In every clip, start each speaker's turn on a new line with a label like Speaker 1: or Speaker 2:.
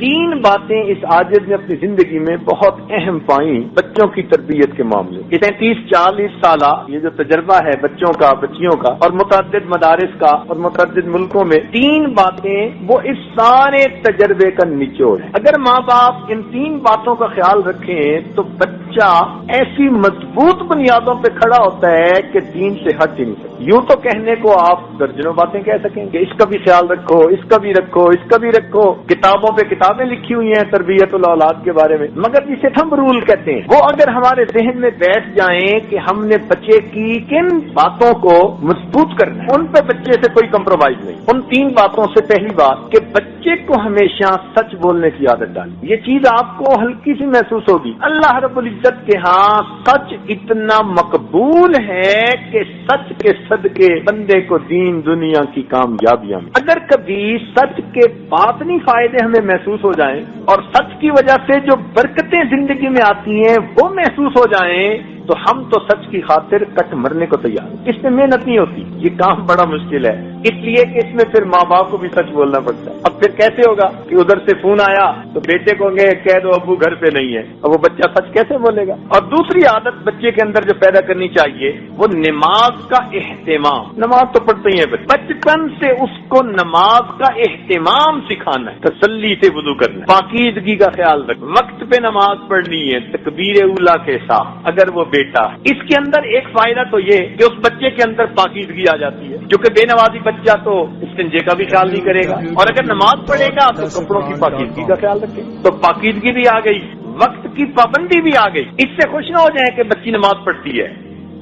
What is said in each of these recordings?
Speaker 1: تین باتیں اس عاجز نے اپنی زندگی میں بہت اہم پائیں بچوں کی تربیت کے معاملے۔ یہ 33-40 سالہ یہ جو تجربہ ہے بچوں کا، بچیوں کا اور متعدد مدارس کا اور متعدد ملکوں میں، تین باتیں وہ اس سارے تجربے کا نچوڑ ہے۔ اگر ماں باپ ان تین باتوں کا خیال رکھیں تو بچہ ایسی مضبوط بنیادوں پہ کھڑا ہوتا ہے کہ دین سے ہٹ ہی نہیں سکتا۔ یوں تو کہنے کو آپ درجنوں باتیں کہہ سکیں کہ اس کا بھی خیال رکھو، اس کا بھی رکھو، اس کا بھی رکھو، کتابوں پہ کتابیں لکھی ہوئی ہیں تربیت الاولاد کے بارے میں، مگر جسے تھمب رول کہتے ہیں وہ اگر ہمارے ذہن میں بیٹھ جائیں کہ ہم نے بچے کی کن باتوں کو مضبوط کرنا ہے، ان پہ بچے سے کوئی کمپرومائز نہیں۔ ان تین باتوں سے پہلی بات کہ بچے کو ہمیشہ سچ بولنے کی عادت ڈالیں۔ یہ چیز آپ کو ہلکی سی محسوس ہوگی، اللہ رب العزت کے ہاں سچ اتنا مقبول ہے کہ سچ کے صدقے بندے کو دین دنیا کی کامیابیاں میں، اگر کبھی سچ کے باطنی فائدے ہمیں محسوس ہو جائیں اور سچ کی وجہ سے جو برکتیں زندگی میں آتی ہیں وہ محسوس ہو جائیں تو ہم تو سچ کی خاطر کٹ مرنے کو تیار ہیں۔ اس میں محنت نہیں ہوتی، یہ کام بڑا مشکل ہے، اس لیے کہ اس میں پھر ماں باپ کو بھی سچ بولنا پڑتا ہے۔ اب پھر کیسے ہوگا کہ ادھر سے فون آیا تو بیٹے کو کہہ دو ابو گھر پہ نہیں ہے، اب وہ بچہ سچ کیسے بولے گا؟ اور دوسری عادت بچے کے اندر جو پیدا کرنی چاہیے وہ نماز کا اہتمام۔ نماز تو پڑھتے ہی ہیں بچپن سے اس کو نماز کا اہتمام سکھانا ہے، تسلی سے وضو کرنا ہے، پاکیزگی کا خیال رکھنا، وقت پہ نماز پڑھنی ہے تکبیر اولیٰ کے ساتھ اگر وہ بیٹا ہے۔ اس کے اندر ایک فائدہ تو یہ کہ اس بچے کے اندر پاکیزگی آ جاتی ہے، جو کہ بے نمازی بچہ تو استنجے کا بھی خیال نہیں کرے گا، اور اگر نماز پڑھے گا تو کپڑوں کی پاکیزگی کا خیال رکھے، تو پاکیزگی بھی آ گئی، وقت کی پابندی بھی آ گئی۔ اس سے خوش نہ ہو جائیں کہ بچی نماز پڑھتی ہے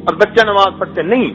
Speaker 1: اور بچہ نماز پڑھتے نہیں،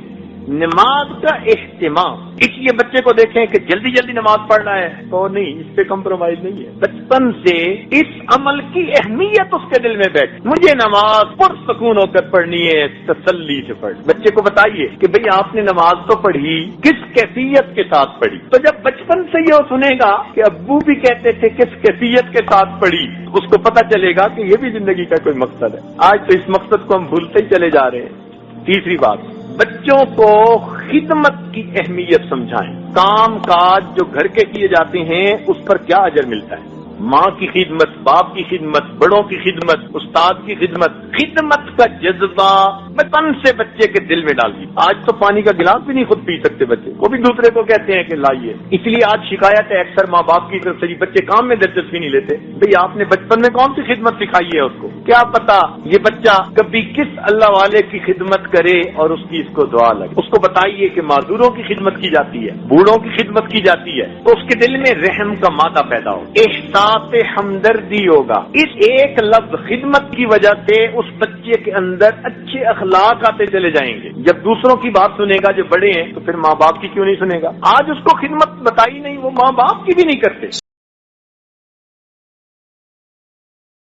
Speaker 1: نماز کا اہتمام۔ اس لیے بچے کو دیکھیں کہ جلدی جلدی نماز پڑھنا ہے تو نہیں، اس پہ کمپرومائز نہیں ہے۔ بچپن سے اس عمل کی اہمیت اس کے دل میں بیٹھ، مجھے نماز پرسکون ہو کر پڑھنی ہے، تسلی سے پڑھ۔ بچے کو بتائیے کہ بھئی آپ نے نماز تو پڑھی، کس کیفیت کے ساتھ پڑھی؟ تو جب بچپن سے یہ سنے گا کہ ابو بھی کہتے تھے کس کیفیت کے ساتھ پڑھی، اس کو پتہ چلے گا کہ یہ بھی زندگی کا کوئی مقصد ہے۔ آج تو اس مقصد کو ہم بھولتے ہی چلے جا رہے ہیں۔ تیسری بات، بچوں کو خدمت کی اہمیت سمجھائیں۔ کام کاج جو گھر کے کیے جاتے ہیں اس پر کیا اجر ملتا ہے؟ ماں کی خدمت، باپ کی خدمت، بڑوں کی خدمت، استاد کی خدمت، خدمت کا جذبہ بچپن سے بچے کے دل میں ڈال دی۔ آج تو پانی کا گلاس بھی نہیں خود پی سکتے بچے، وہ بھی دوسرے کو کہتے ہیں کہ لائیے۔ اس لیے آج شکایت ہے اکثر ماں باپ کی طرف سے، بچے کام میں دلچسپی نہیں لیتے۔ بھئی آپ نے بچپن میں کون سی خدمت سکھائی ہے اس کو؟ کیا پتا یہ بچہ کبھی کس اللہ والے کی خدمت کرے اور اس کی اس کو دعا لگے۔ اس کو بتائیے کہ معذوروں کی خدمت کی جاتی ہے، بوڑھوں کی خدمت کی جاتی ہے، تو اس کے دل میں رحم کا مادہ پیدا ہو، احساس ہمدردی ہوگا۔ اس ایک لفظ خدمت کی وجہ سے اس بچے کے اندر اچھے اخلاق آتے چلے جائیں گے۔ جب دوسروں کی بات سنے گا جو بڑے ہیں تو پھر ماں باپ کی کیوں نہیں سنے گا؟ آج اس کو خدمت بتائی نہیں، وہ ماں باپ کی بھی نہیں کرتے۔